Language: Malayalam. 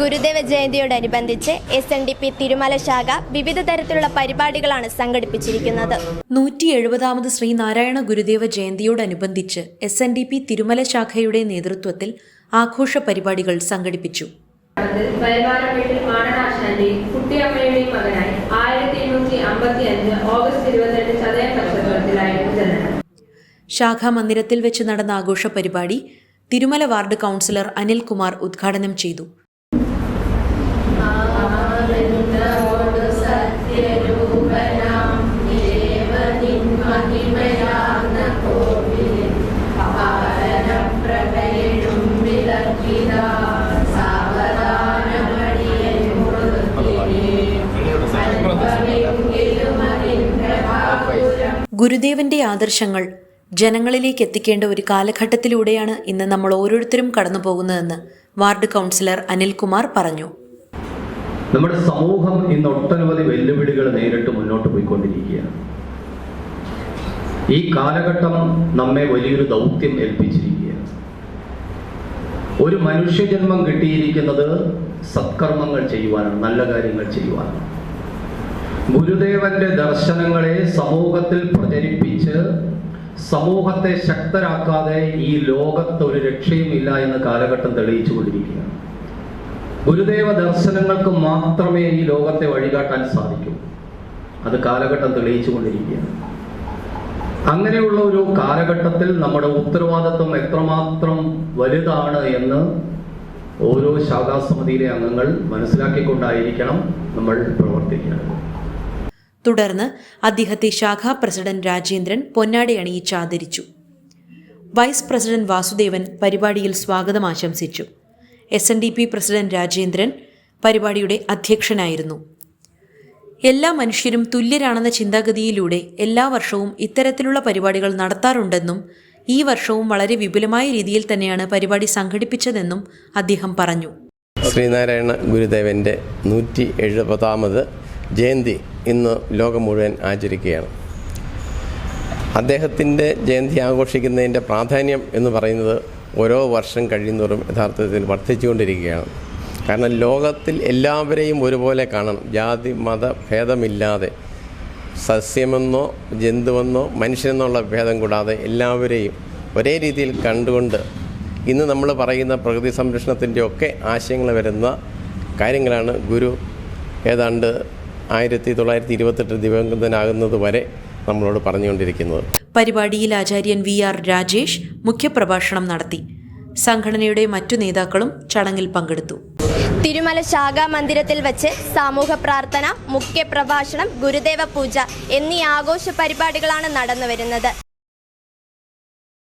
ഗുരുദേവ ജയന്തിയോടനുബന്ധിച്ച് SNDP തിരുമല ശാഖ വിവിധ തരത്തിലുള്ള പരിപാടികളാണ് സംഘടിപ്പിച്ചിരിക്കുന്നത്. 170ാമത് ശ്രീനാരായണ ഗുരുദേവ ജയന്തിയോടനുബന്ധിച്ച് SNDP തിരുമല ശാഖയുടെ നേതൃത്വത്തിൽ ആഘോഷ പരിപാടികൾ സംഘടിപ്പിച്ചു. കുട്ടിയമ്മയുടെയും മകനായി 1855 ഓഗസ്റ്റ് 22 ചതയം നക്ഷത്രത്തിലായിരുന്നു ജനനം. ശാഖാ മന്ദിരത്തിൽ വെച്ച് നടന്ന ആഘോഷ പരിപാടി തിരുമല വാർഡ് കൗൺസിലർ അനിൽകുമാർ ഉദ്ഘാടനം ചെയ്തു. ഗുരുദേവന്റെ ആദർശങ്ങൾ ജനങ്ങളിലേക്ക് എത്തിക്കേണ്ട ഒരു കാലഘട്ടത്തിലൂടെയാണ് ഇന്ന് നമ്മൾ ഓരോരുത്തരും കടന്നു പോകുന്നതെന്ന് വാർഡ് കൗൺസിലർ അനിൽകുമാർ പറഞ്ഞു. നമ്മുടെ സമൂഹം ഇന്ന് ഒട്ടനവധി വെല്ലുവിളികൾ നേരിട്ട് മുന്നോട്ട് പോയിക്കൊണ്ടിരിക്കുകയാണ്. ഈ കാലഘട്ടം നമ്മെ വലിയൊരു ദൗത്യം ഏൽപ്പിച്ചിരിക്കുകയാണ്. ഒരു മനുഷ്യജന്മം കിട്ടിയിരിക്കുന്നത് സത്കർമ്മങ്ങൾ ചെയ്യുവാനാണ്, നല്ല കാര്യങ്ങൾ ചെയ്യുവാനാണ്. ഗുരുദേവന്റെ ദർശനങ്ങളെ സമൂഹത്തിൽ പ്രചരിപ്പിച്ച് സമൂഹത്തെ ശക്തരാക്കാതെ ഈ ലോകത്ത് ഒരു രക്ഷയുമില്ല എന്ന കാലഘട്ടം തെളിയിച്ചുകൊണ്ടിരിക്കുകയാണ്. ഗുരുദേവ ദർശനങ്ങൾക്ക് മാത്രമേ ഈ ലോകത്തെ വഴികാട്ടാൻ സാധിക്കൂ. അത് കാലഘട്ടം തെളിയിച്ചുകൊണ്ടിരിക്കുകയാണ്. അങ്ങനെയുള്ള ഒരു കാലഘട്ടത്തിൽ നമ്മുടെ ഉത്തരവാദിത്വം എത്രമാത്രം വലുതാണ് എന്ന് ഓരോ ശാഖാസമിതിയിലെ അംഗങ്ങൾ മനസ്സിലാക്കിക്കൊണ്ടായിരിക്കണം നമ്മൾ പ്രവർത്തിക്കേണ്ടത്. തുടർന്ന് അദ്ദേഹത്തെ ശാഖാ പ്രസിഡന്റ് രാജേന്ദ്രൻ പൊന്നാടി അണിയിച്ച് ആദരിച്ചു. വൈസ് പ്രസിഡന്റ് വാസുദേവൻ പരിപാടിയിൽ സ്വാഗതം ആശംസിച്ചു. SNDP പ്രസിഡന്റ് രാജേന്ദ്രൻ പരിപാടിയുടെ അധ്യക്ഷനായിരുന്നു. എല്ലാ മനുഷ്യരും തുല്യരാണെന്ന ചിന്താഗതിയിലൂടെ എല്ലാ വർഷവും ഇത്തരത്തിലുള്ള പരിപാടികൾ നടത്താറുണ്ടെന്നും ഈ വർഷവും വളരെ വിപുലമായ രീതിയിൽ തന്നെയാണ് പരിപാടി സംഘടിപ്പിച്ചതെന്നും അദ്ദേഹം പറഞ്ഞു. ശ്രീനാരായണ ഗുരുദേവൻ്റെ 170ാമത് ജയന്തി ഇന്ന് ലോകം മുഴുവൻ ആചരിക്കുകയാണ്. അദ്ദേഹത്തിൻ്റെ ജയന്തി ആഘോഷിക്കുന്നതിൻ്റെ പ്രാധാന്യം എന്ന് പറയുന്നത് ഓരോ വർഷം കഴിയുന്നതോറും യഥാർത്ഥത്തിൽ വർദ്ധിച്ചുകൊണ്ടിരിക്കുകയാണ്. കാരണം ലോകത്തിൽ എല്ലാവരെയും ഒരുപോലെ കാണണം, ജാതി മത ഭേദമില്ലാതെ, സസ്യമെന്നോ ജന്തുവെന്നോ മനുഷ്യനെന്നുള്ള ഭേദം കൂടാതെ എല്ലാവരെയും ഒരേ രീതിയിൽ കണ്ടുകൊണ്ട് ഇന്ന് നമ്മൾ പറയുന്ന പ്രകൃതി സംരക്ഷണത്തിൻ്റെ ഒക്കെ ആശയങ്ങൾ വരുന്ന കാര്യങ്ങളാണ് ഗുരു ഏതാണ്ട് 1928 ദിവംഗതനാകുന്നത് വരെ നമ്മളോട് പറഞ്ഞുകൊണ്ടിരിക്കുന്നത്. പരിപാടിയിൽ ആചാര്യൻ VR രാജേഷ് മുഖ്യപ്രഭാഷണം നടത്തി. സംഘടനയുടെ മറ്റു നേതാക്കളും ചടങ്ങിൽ പങ്കെടുത്തു. തിരുമല ശാഖാ മന്ദിരത്തിൽ വച്ച് സാമൂഹ പ്രാർത്ഥന, മുഖ്യ പ്രഭാഷണം, ഗുരുദേവ പൂജ എന്നീ ആഘോഷ പരിപാടികളാണ് നടന്നുവരുന്നത്.